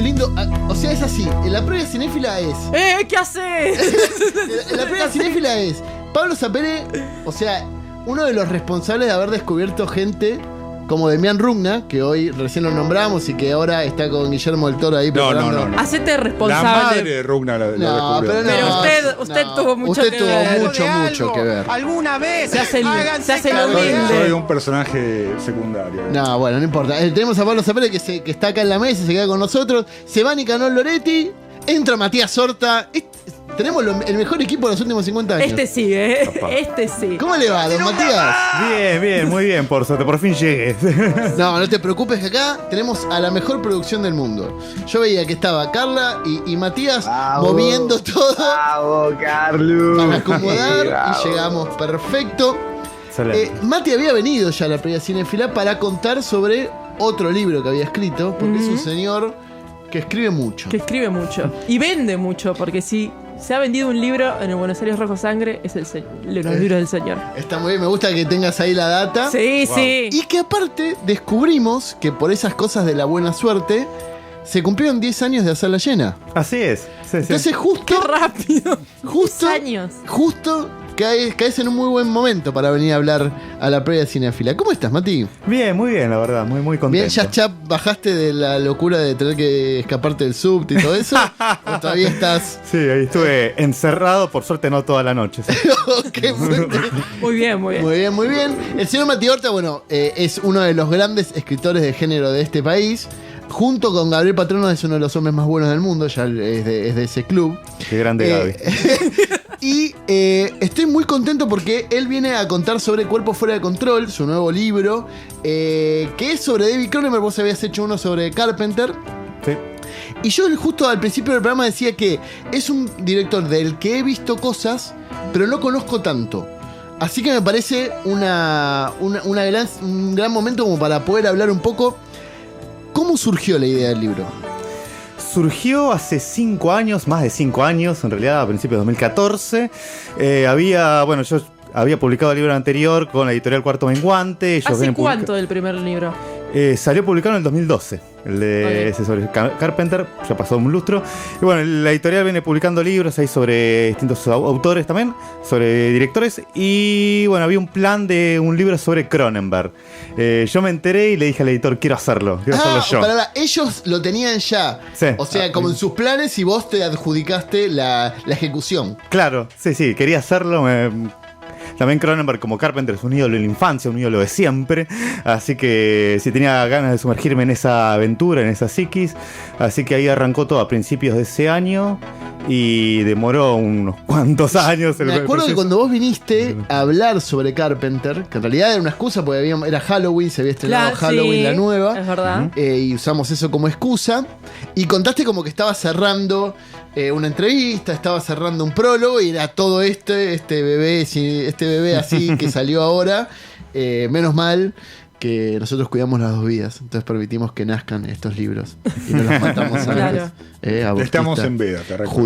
lindo. O sea, es así. En la previa cinéfila es. ¿Qué haces? En la previa cinéfila es Pablo Zapere, o sea, uno de los responsables de haber descubierto gente como Demián Rugna, que hoy recién lo nombramos y que ahora está con Guillermo del Toro ahí preparando. No. Hacete La responsable. madre de Rugna la descubrió. Pero usted tuvo mucho que ver. mucho que ver. ¿Alguna vez? Se hace el Soy humilde. un personaje secundario. No, bueno, no importa. Tenemos a Pablo Zapere que está acá en la mesa, se queda con nosotros. Se va Nicanor Loretti, entra Matías Horta. Tenemos el mejor equipo de los últimos 50 años. Este sí, Este sí. ¿Cómo le va, don Matías? Bien, muy bien, por suerte, por fin llegué. No te preocupes que acá tenemos a la mejor producción del mundo. Yo veía que estaba Carla y Matías moviendo todo Carlos. para acomodar y llegamos perfecto. Mati había venido ya a la previa cinéfila para contar sobre otro libro que había escrito, porque es un señor que escribe mucho. Que escribe mucho. Y vende mucho, porque si se ha vendido un libro en el Buenos Aires Rojo Sangre, es los libros del señor. Está muy bien, me gusta que tengas ahí la data. Sí, sí. Y que aparte descubrimos que por esas cosas de la buena suerte se cumplieron 10 años de Hacerla Llena. Así es. Sí. Entonces justo... ¡Qué rápido! Justo 10 años. Justo caes en un muy buen momento para venir a hablar a la previa cinéfila. ¿Cómo estás, Mati? Bien, muy bien, la verdad, muy contento. Bien, ya bajaste de la locura de tener que escaparte del subte y todo eso. ¿O todavía estás? Sí, ahí estuve encerrado, por suerte no toda la noche. ¿Sí? Okay, muy bien. Muy bien. El señor Mati Horta, bueno, es uno de los grandes escritores de género de este país. Junto con Gabriel Patrono es uno de los hombres más buenos del mundo, ya es de ese club. Qué grande Gaby. Y estoy muy contento porque él viene a contar sobre Cuerpo Fuera de Control, su nuevo libro, que es sobre David Cronenberg. Vos habías hecho uno sobre Carpenter. Sí. Y yo justo al principio del programa decía que es un director del que he visto cosas, pero no conozco tanto. Así que me parece un gran momento como para poder hablar un poco. ¿Cómo surgió la idea del libro? Surgió hace 5 años, más de 5 años, en realidad a principios de 2014. Yo había publicado el libro anterior con la editorial Cuarto Menguante. ¿Hace cuánto del primer libro? Salió publicado en el 2012, el de ese sobre Carpenter, ya pasó un lustro. Y bueno, la editorial viene publicando libros ahí sobre distintos autores también, sobre directores. Y bueno, había un plan de un libro sobre Cronenberg. Yo me enteré y le dije al editor, quiero hacerlo yo. Ellos lo tenían ya. Sí. O sea, como en sus planes y vos te adjudicaste la ejecución. Claro, sí, quería hacerlo. También Cronenberg como Carpenter es un ídolo de la infancia, un ídolo de siempre. Así que sí tenía ganas de sumergirme en esa aventura, en esa psiquis. Así que ahí arrancó todo a principios de ese año. Y demoró unos cuantos años. Me acuerdo que cuando vos viniste a hablar sobre Carpenter, que en realidad era una excusa porque era Halloween, se había estrenado Halloween la nueva. Es verdad. Y usamos eso como excusa. Y contaste como que estaba cerrando una entrevista, estaba cerrando un prólogo y era todo este bebé así que salió ahora. Menos mal que nosotros cuidamos las dos vidas, entonces permitimos que nazcan estos libros y no los matamos a Claro. Estamos en veda, te recuerdo.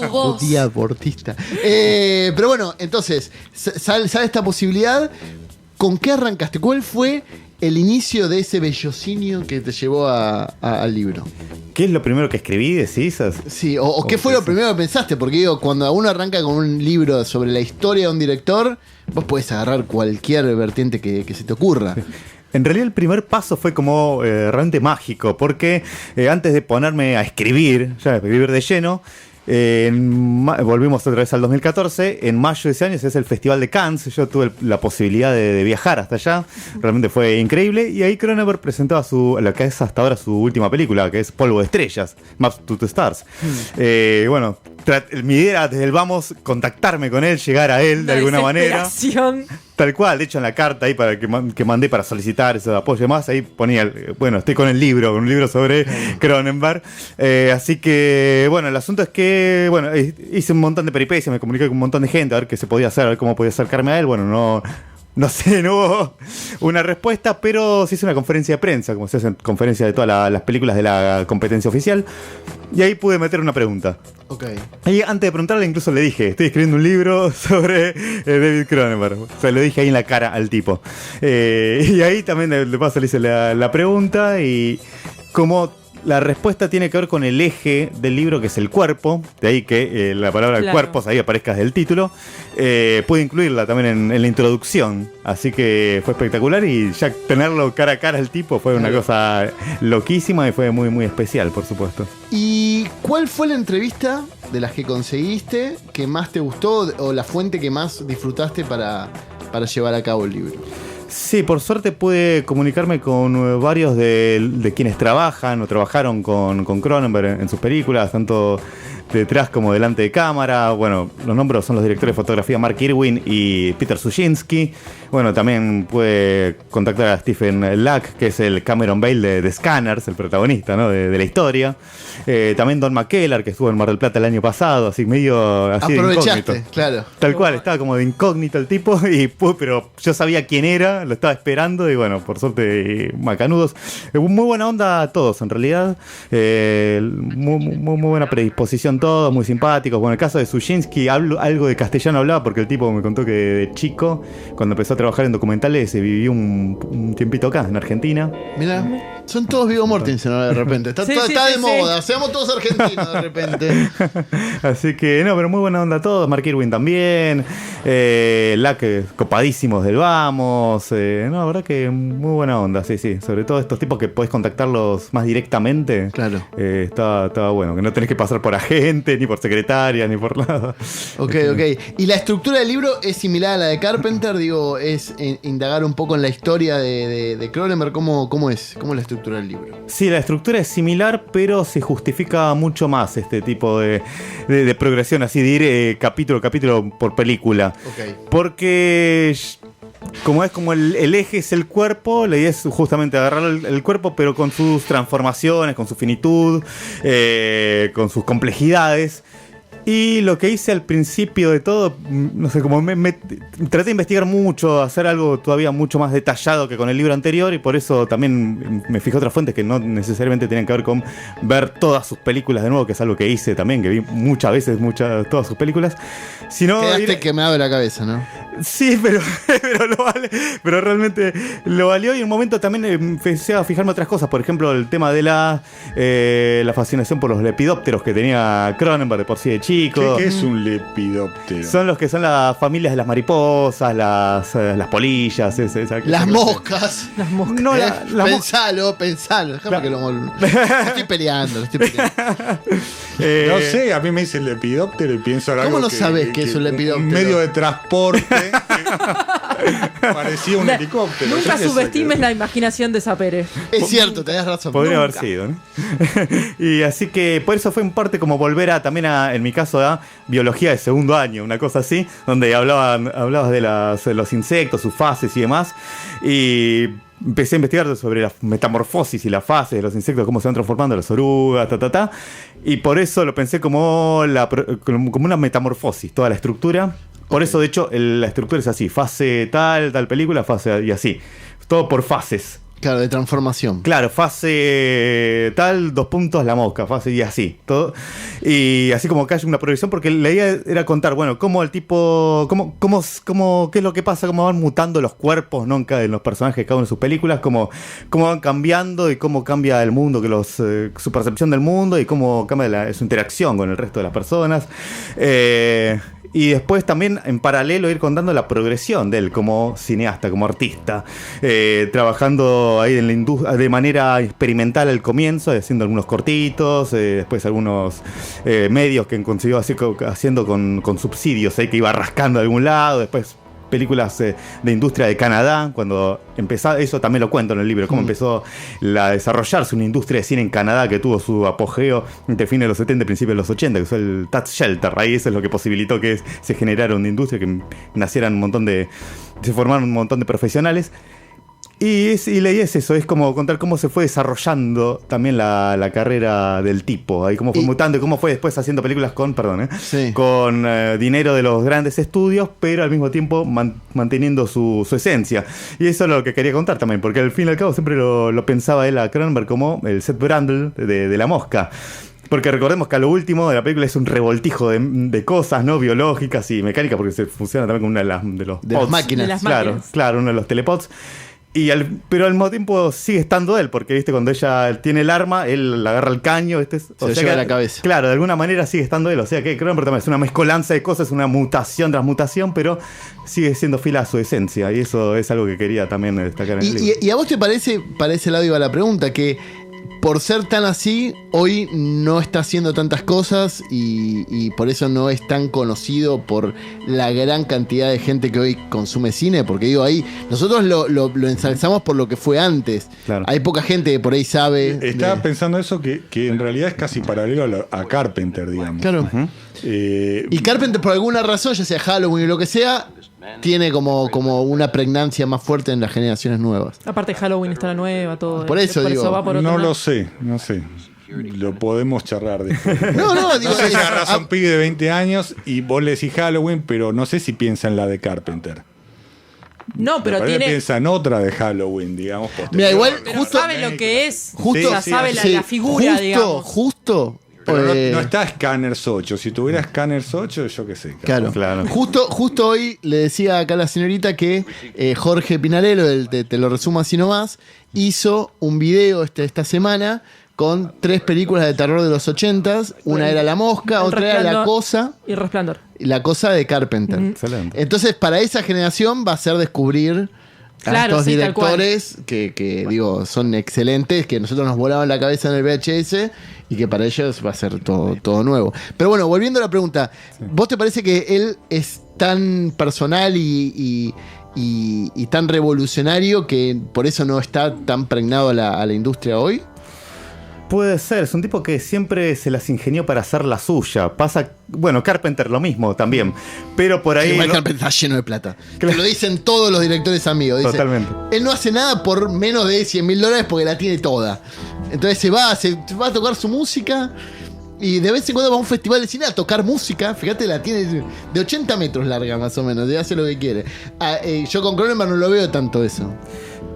Judía abortista. Pero bueno, entonces, sale esta posibilidad. ¿Con qué arrancaste? ¿Cuál fue el inicio de ese bellocinio que te llevó al libro? ¿Qué es lo primero que escribí, decís? Sí, o qué fue lo primero que pensaste, porque digo, cuando uno arranca con un libro sobre la historia de un director, vos podés agarrar cualquier vertiente que se te ocurra. En realidad el primer paso fue como realmente mágico, porque antes de ponerme a escribir de lleno, volvimos otra vez al 2014. En mayo de ese año es el Festival de Cannes. Yo tuve la posibilidad de viajar hasta allá. Realmente fue increíble. Y ahí Cronenberg presentaba lo que es hasta ahora su última película, que es Polvo de Estrellas, Maps to the Stars. Mi idea era desde el vamos contactarme con él, llegar a él de alguna manera. Tal cual, de hecho en la carta ahí que mandé para solicitar ese apoyo y demás, ahí ponía, estoy con un libro sobre Cronenberg. Así que, el asunto es que, hice un montón de peripecias, me comuniqué con un montón de gente a ver qué se podía hacer, a ver cómo podía acercarme a él. No sé, no hubo una respuesta, pero sí hice una conferencia de prensa, como se hacen conferencias de todas las películas de la competencia oficial, y ahí pude meter una pregunta. Okay. Y antes de preguntarle incluso le dije, estoy escribiendo un libro sobre David Cronenberg. O sea, lo dije ahí en la cara al tipo. Y ahí también de paso le hice la pregunta y como la respuesta tiene que ver con el eje del libro, que es el cuerpo. De ahí que la palabra cuerpos ahí aparezca desde el título. Pude incluirla también en la introducción. Así que fue espectacular. Y ya tenerlo cara a cara al tipo fue una cosa loquísima y fue muy, muy especial, por supuesto. ¿Y cuál fue la entrevista de las que conseguiste que más te gustó o la fuente que más disfrutaste para llevar a cabo el libro? Sí, por suerte pude comunicarme con varios de quienes trabajan o trabajaron con Cronenberg en sus películas, tanto detrás como delante de cámara. Bueno, los nombres son los directores de fotografía Mark Irwin y Peter Sushinsky. Bueno, también pude contactar a Stephen Lack, que es el Cameron Bale de Scanners, el protagonista, ¿no? de la historia. También Don McKellar, que estuvo en Mar del Plata el año pasado, así medio así de incógnito. Claro. Tal cual, estaba como de incógnito el tipo, pero yo sabía quién era, lo estaba esperando y bueno, por suerte, macanudos. Muy buena onda a todos, en realidad. Muy buena predisposición todos, muy simpáticos. Bueno, el caso de Sushinsky, algo de castellano hablaba porque el tipo me contó que de chico, cuando empezó a trabajar en documentales, se vivió un tiempito acá, en Argentina. Mira, son todos Viggo Mortensen ahora de repente. Está de moda, seamos todos argentinos de repente. Así que, no, pero muy buena onda a todos. Mark Irwin también. Lack, copadísimos del Vamos. No, la verdad que muy buena onda, sí. Sobre todo estos tipos que podés contactarlos más directamente. Claro. Estaba bueno, que no tenés que pasar por agente, ni por secretaria, ni por nada. Ok. ¿Y la estructura del libro es similar a la de Carpenter? Digo, es indagar un poco en la historia de Cronenberg. ¿Cómo es la estructura del libro? Sí, la estructura es similar, pero se justifica mucho más este tipo de progresión, así de ir capítulo a capítulo por película. Okay. Porque como el eje es el cuerpo, la idea es justamente agarrar el cuerpo, pero con sus transformaciones, con su finitud, con sus complejidades. Y lo que hice al principio de todo, no sé, como me traté de investigar mucho, hacer algo todavía mucho más detallado que con el libro anterior, y por eso también me fijé otras fuentes que no necesariamente tenían que ver con ver todas sus películas de nuevo, que es algo que hice también, que vi muchas veces todas sus películas. Quedaste que me abre la cabeza, ¿no? Sí, pero lo vale, pero realmente lo valió. Y en un momento también empecé a fijarme otras cosas, por ejemplo el tema de la fascinación por los lepidópteros que tenía Cronenberg de por sí de chico. ¿Qué es un lepidóptero? Son los que son las familias de las mariposas, las polillas, las moscas. Las moscas. No, pensalo. Déjame que lo estoy peleando. No sé, a mí me dice el lepidóptero y pienso en algo. ¿Cómo no sabes qué es un lepidóptero? Un medio de transporte. Parecía un helicóptero. Nunca subestimes la imaginación de Sapere. Es cierto, tenés razón. Podría haber sido, ¿no? Y así que por eso fue en parte como volver en mi caso, a biología de segundo año, una cosa así, donde hablabas de los insectos, sus fases y demás. Y empecé a investigar sobre la metamorfosis y las fases de los insectos, cómo se van transformando las orugas, y por eso lo pensé como una metamorfosis, toda la estructura. Por eso, de hecho, la estructura es así: fase tal película, fase y así. Todo por fases. Claro, de transformación. Claro, fase tal, 2 puntos, la mosca, fase y así. Todo. Y así como que hay una progresión, porque la idea era contar, bueno, cómo el tipo, qué es lo que pasa, cómo van mutando los cuerpos, ¿no? En los personajes de cada una de sus películas, cómo van cambiando y cómo cambia el mundo, su percepción del mundo y cómo cambia su interacción con el resto de las personas. Y después también en paralelo ir contando la progresión de él como cineasta, como artista, trabajando ahí en la industria de manera experimental al comienzo, haciendo algunos cortitos, después algunos medios que consiguió haciendo con subsidios, que iba rascando de algún lado, después películas de industria de Canadá, cuando empezó, eso también lo cuento en el libro, cómo empezó a desarrollarse una industria de cine en Canadá que tuvo su apogeo entre fines de los 70 y principios de los 80, que fue el Tax Shelter. Ahí eso es lo que posibilitó que se generara una industria, que se formaron un montón de profesionales. Y la idea es eso, es como contar cómo se fue desarrollando también la carrera del tipo, ahí cómo fue mutando y cómo fue después haciendo películas con dinero de los grandes estudios, pero al mismo tiempo manteniendo su esencia. Y eso es lo que quería contar también, porque al fin y al cabo siempre lo pensaba él a Cronenberg como el Seth Brundle de La Mosca. Porque recordemos que a lo último de la película es un revoltijo de cosas, ¿no? Biológicas y mecánicas, porque se funciona también con una de las máquinas. Claro, uno de los telepods. Pero al mismo tiempo sigue estando él, porque viste cuando ella tiene el arma, él le agarra el caño, se lo lleva a la cabeza. Claro, de alguna manera sigue estando él. O sea que Cronenberg también es una mezcolanza de cosas, una mutación tras mutación, pero sigue siendo fiel a su esencia. Y eso es algo que quería también destacar en el libro. ¿Y a vos te parece, para ese lado iba la pregunta, que por ser tan así, hoy no está haciendo tantas cosas y por eso no es tan conocido por la gran cantidad de gente que hoy consume cine? Porque digo, ahí nosotros lo ensalzamos por lo que fue antes. Claro. Hay poca gente que por ahí sabe. Estaba pensando eso, que en realidad es casi paralelo a Carpenter, digamos. Claro. Y Carpenter, por alguna razón, ya sea Halloween o lo que sea, tiene como una pregnancia más fuerte en las generaciones nuevas. Aparte Halloween está la nueva, todo. Por eso digo. Va por no lo sé. Lo podemos charlar después. Digo, no sé si agarrás a un pibe de 20 años y vos le decís Halloween, pero no sé si piensa en la de Carpenter. No, pero tiene. Piensa en otra de Halloween, digamos. Mira, igual justo sabe lo que es. Justo sabe la figura, digamos. Justo. Pero no está Scanners 8. Si tuviera Scanners 8, yo qué sé. Claro. Justo hoy le decía acá a la señorita que Jorge Pinarello, te lo resumo así nomás, hizo un video esta semana con 3 películas de terror de los 80s. Una era La Mosca, otra era La Cosa. Y Resplandor. La Cosa de Carpenter. Excelente. Entonces, para esa generación va a ser descubrir a estos directores que digo, son excelentes, que nosotros nos volaban la cabeza en el VHS y que para ellos va a ser todo nuevo. Pero bueno, volviendo a la pregunta, ¿vos te parece que él es tan personal y tan revolucionario que por eso no está tan pregnado a la industria hoy? Puede ser, es un tipo que siempre se las ingenió para hacer la suya. Bueno, Carpenter lo mismo también, pero por ahí... Carpenter está lleno de plata. Claro. Que lo dicen todos los directores amigos. Dice, totalmente. Él no hace nada por menos de $100,000 porque la tiene toda. Entonces se va a tocar su música y de vez en cuando va a un festival de cine a tocar música. Fíjate, la tiene de 80 metros larga más o menos, hace lo que quiere. Yo con Cronenberg no lo veo tanto eso.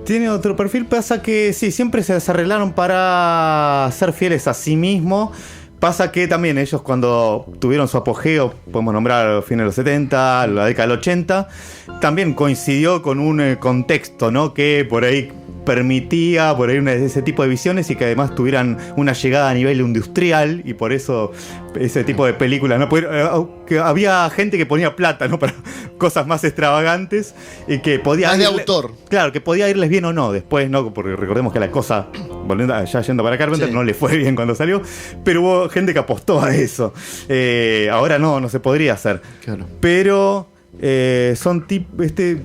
Tiene otro perfil, pasa que sí, siempre se desarreglaron para ser fieles a sí mismo. Pasa que también ellos cuando tuvieron su apogeo, podemos nombrar fines de los 70, la década del 80, también coincidió con un contexto, ¿no? Que por ahí permitía por ahí ese tipo de visiones y que además tuvieran una llegada a nivel industrial, y por eso ese tipo de películas, ¿no? Que había gente que ponía plata, ¿no? Para cosas más extravagantes y que podía de autor. Claro, que podía irles bien o no después, ¿no? Porque recordemos que La Cosa, volviendo ya yendo para Carpenter, no le fue bien cuando salió, pero hubo gente que apostó a eso. Ahora no se podría hacer. Claro. Pero son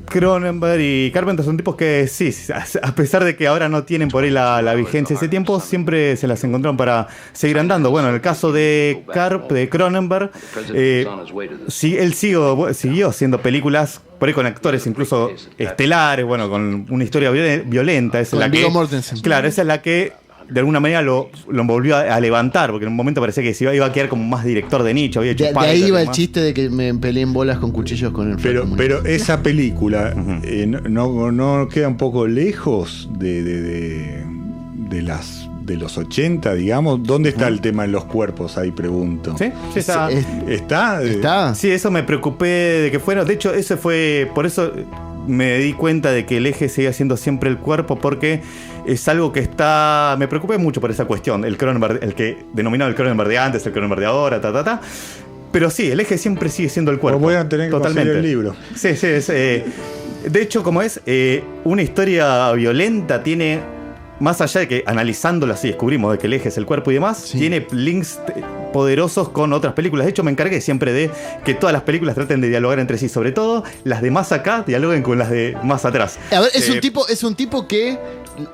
Cronenberg y Carpenter son tipos que sí, a pesar de que ahora no tienen por ahí la vigencia de ese tiempo, siempre se las encontraron para seguir andando. Bueno, en el caso de Cronenberg, él siguió haciendo películas por ahí con actores incluso estelares, bueno, con una historia violenta. Esa es la que, Mortensen. Claro, esa es la que de alguna manera lo volvió a levantar, porque en un momento parecía que se iba a quedar como más director de nicho. Había hecho de ahí iba el chiste de que me peleé en bolas con cuchillos con el pero esa película no queda un poco lejos de los 80, digamos. ¿Dónde está el tema de los cuerpos? Ahí pregunto. Sí, está. ¿Está? Sí, eso me preocupé de que fuera. De hecho, por eso me di cuenta de que el eje seguía siendo siempre el cuerpo, porque es algo que me preocupé mucho por esa cuestión. El Cronenberg, el que denominaba el Cronenberg de antes, el Cronenberg de ahora, Pero sí, el eje siempre sigue siendo el cuerpo. Voy a tener que conseguir el libro. Sí, de hecho, como es una historia violenta, tiene, más allá de que analizándola así descubrimos de que el eje es el cuerpo y demás, tiene links poderosos con otras películas. De hecho, me encargué siempre de que todas las películas traten de dialogar entre sí, sobre todo las de más acá dialoguen con las de más atrás. A ver, es un tipo que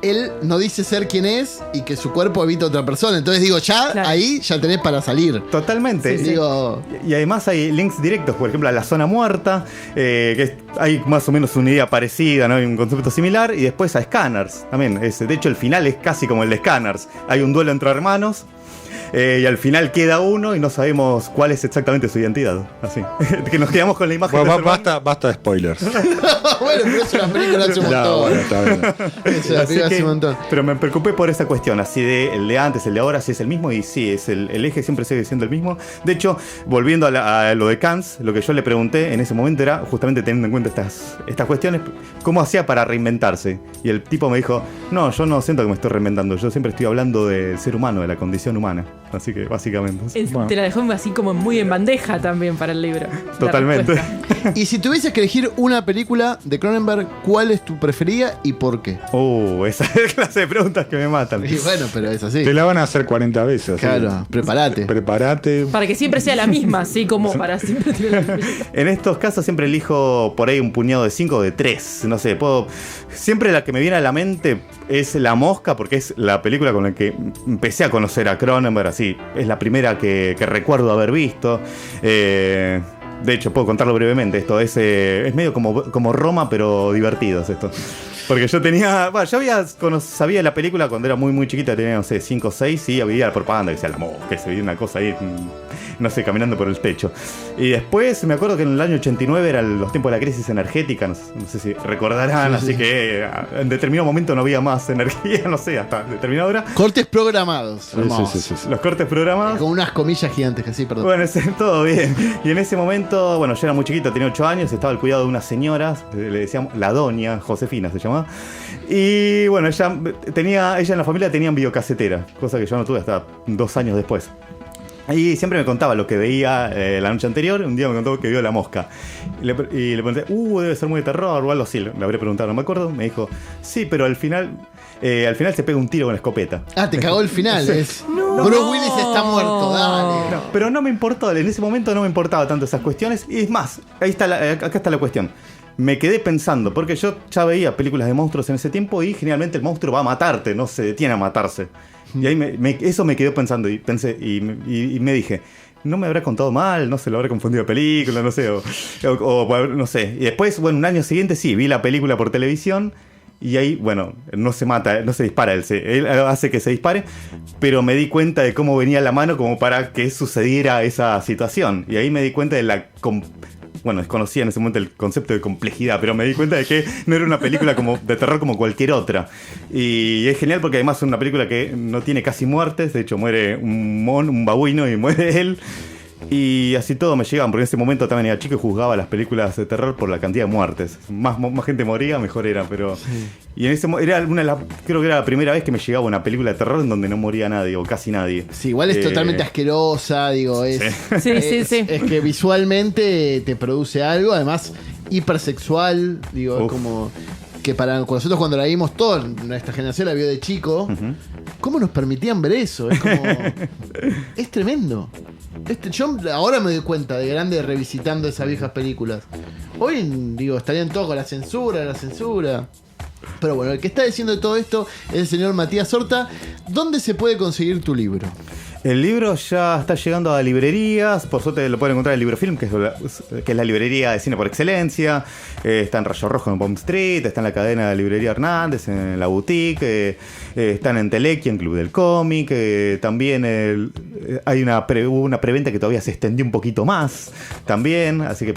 él no dice ser quien es y que su cuerpo habita a otra persona. Entonces digo, ahí ya tenés para salir. Totalmente. Sí. Y además hay links directos, por ejemplo, a La Zona Muerta, que hay más o menos una idea parecida, ¿no? Hay un concepto similar. Y después a Scanners también. De hecho, el final es casi como el de Scanners. Hay un duelo entre hermanos. Y al final queda uno y no sabemos cuál es exactamente su identidad. Así. Que nos quedamos con la imagen Bueno, de Superman. basta de spoilers. Bueno, pero es una película hace un montón. Bueno, está bien. Es una Así película que- hace un montón. pero me preocupé por esa cuestión, así de el de antes, el de ahora, si es el mismo, y sí, es el eje siempre sigue siendo el mismo. De hecho, volviendo a lo de Cannes, lo que yo le pregunté en ese momento era, justamente teniendo en cuenta estas cuestiones, ¿cómo hacía para reinventarse? Y el tipo me dijo, no, yo no siento que me estoy reinventando, yo siempre estoy hablando del ser humano, de la condición humana. Así que básicamente. Bueno. Te la dejó así como muy en bandeja también para el libro. la Totalmente. respuesta. Y si tuvieses que elegir una película de Cronenberg, ¿cuál es tu preferida y por qué? Esa es la clase de preguntas que me matan. Y bueno, pero es así. Te la van a hacer 40 veces. así Claro, que prepárate. Prepárate. Para que siempre sea la misma, así como para siempre tener la misma. En estos casos siempre elijo por ahí un puñado de 5 o de 3. No sé, siempre la que me viene a la mente es La Mosca, porque es la película con la que empecé a conocer a Cronenberg. Así, es la primera que recuerdo haber visto. De hecho, puedo contarlo brevemente. Esto es medio como Roma, pero divertido es esto. Porque yo sabía la película cuando era muy, muy chiquita, tenía, no sé, 5 o 6, y había la propaganda que decía La Mosca, que se veía una cosa ahí, no sé, caminando por el techo. Y después me acuerdo que en el año 89 eran los tiempos de la crisis energética, no sé si recordarán, Sí, así sí. que en determinado momento no había más energía, no sé, hasta determinada hora. Cortes programados. Sí, hermoso. sí. Los cortes programados. Con unas comillas gigantes, que sí, perdón. Bueno, todo bien. Y en ese momento, bueno, yo era muy chiquito, tenía 8 años, estaba al cuidado de unas señoras, le decíamos la doña, Josefina se llamaba. Y bueno, ella en la familia tenían videocasetera, cosa que yo no tuve hasta 2 años después. Y siempre me contaba lo que veía la noche anterior. Un día me contó que vio La Mosca. Y le pregunté, debe ser muy de terror o algo así. Le habré preguntado, no me acuerdo. Me dijo, sí, pero al final se pega un tiro con la escopeta. Ah, te cagó el final. Bruce Willis está muerto, dale. No, pero no me importó, en ese momento no me importaba tanto esas cuestiones. Y es más, acá está la cuestión. Me quedé pensando, porque yo ya veía películas de monstruos en ese tiempo y generalmente el monstruo va a matarte, no se detiene a matarse. Y ahí eso me quedó pensando y pensé y me dije, no me habrá contado mal, no se lo habrá confundido de película, no sé, o no sé. Y después, bueno, un año siguiente sí, vi la película por televisión. Y ahí, bueno, no se mata, no se dispara, él hace que se dispare, pero me di cuenta de cómo venía la mano como para que sucediera esa situación. Y ahí me di cuenta de bueno, desconocía en ese momento el concepto de complejidad, pero me di cuenta de que no era una película de terror como cualquier otra. Y es genial porque además es una película que no tiene casi muertes, de hecho muere un babuino y muere él. Y así todo me llegaban, porque en ese momento también era chico y juzgaba las películas de terror por la cantidad de muertes. Más gente moría, mejor era, pero... Sí. Y en creo que era la primera vez que me llegaba una película de terror en donde no moría nadie, o casi nadie. Sí, igual es totalmente asquerosa, digo, Sí. Es que visualmente te produce algo, además hipersexual, digo, es como... Que para nosotros cuando la vimos, toda nuestra generación la vio de chico, ¿cómo nos permitían ver eso? Es como... es tremendo. Yo ahora me doy cuenta de grande revisitando esas viejas películas. Hoy, digo, estarían todos con la censura. Pero bueno, el que está diciendo todo esto es el señor Matías Horta. ¿Dónde se puede conseguir tu libro? El libro ya está llegando a librerías. Por suerte lo pueden encontrar en Librofilm, que es la librería de cine por excelencia. Está en Rayo Rojo en Bomb Street. Está en la cadena de librería Hernández, en la boutique. Están en Telequia, en Club del Cómic. También hay hubo una preventa que todavía se extendió un poquito más. También. Así que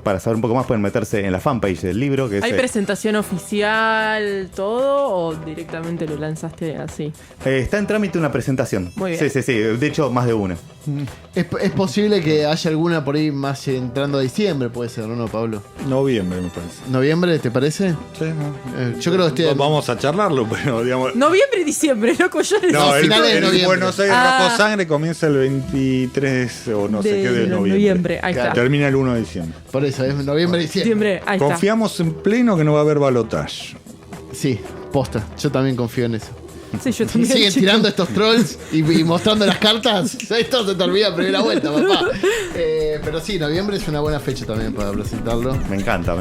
para saber un poco más, pueden meterse en la fanpage del libro. Que ¿Hay presentación oficial, todo? ¿O directamente lo lanzaste así? Está en trámite una presentación. Muy bien. Sí. De hecho, más de una. Es posible que haya alguna por ahí más entrando a diciembre, puede ser, ¿no, Pablo? Noviembre, me parece. ¿Noviembre, te parece? Sí, no. Yo creo que estoy... Vamos a charlarlo, pero digamos... Noviembre y diciembre, loco, yo No, finales de noviembre. Buenos Aires Rojo Sangre comienza el 23 o no sé qué de noviembre. Ahí está. Termina el 1 de diciembre. Por eso, es noviembre y diciembre. Ahí está. Confiamos en pleno que no va a haber balotaje. Sí, posta. Yo también confío en eso. Sí, yo Si también. siguen tirando estos trolls y mostrando las cartas, esto se te olvida en primera vuelta, papá. Pero sí, noviembre es una buena fecha también para presentarlo. Me encanta.